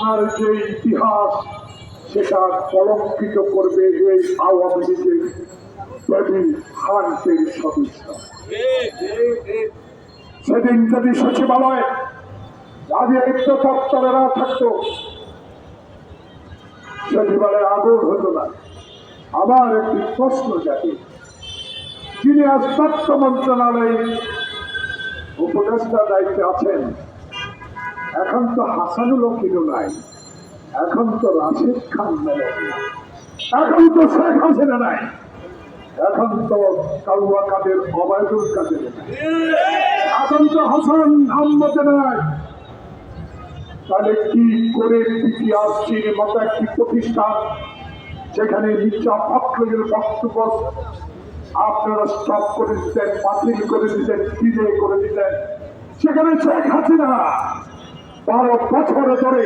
আপনার যে ইতিহাস সেটা কলঙ্কিত করবে এই আওয়ামী লীগের বেবি হান্টের সদস্য। সেদিন যদি সচিবালয়ে রাজনৈতিক দপ্তরেরা থাকতো, সচিবালয়ে আগুন হতো না। আবার একটি প্রশ্ন জাতি, যিনি আজ তথ্য মন্ত্রণালয়ে উপদেষ্টা দায়িত্বে আছেন, এখন তো হাসানুল হকিরও নাই, এখন তো রাশেদ খান নাই, এখন তো শেখ হাসিনা নাই, এখন তো কালুয়া কাদের ওবায়দুল কাদের নাই, এখন তো হাসান আহমদ নাই। তাহলে কি করে পিটিআরসির মতো একটি প্রতিষ্ঠান, যেখানে মির্জা ফখরুলের বক্তব্য আপনারা স্টপ করে দিতেন, বাতিল করে দিতেন, ডিলে করে দিতেন, সেখানে শেখ হাসিনা 12 বছর ধরে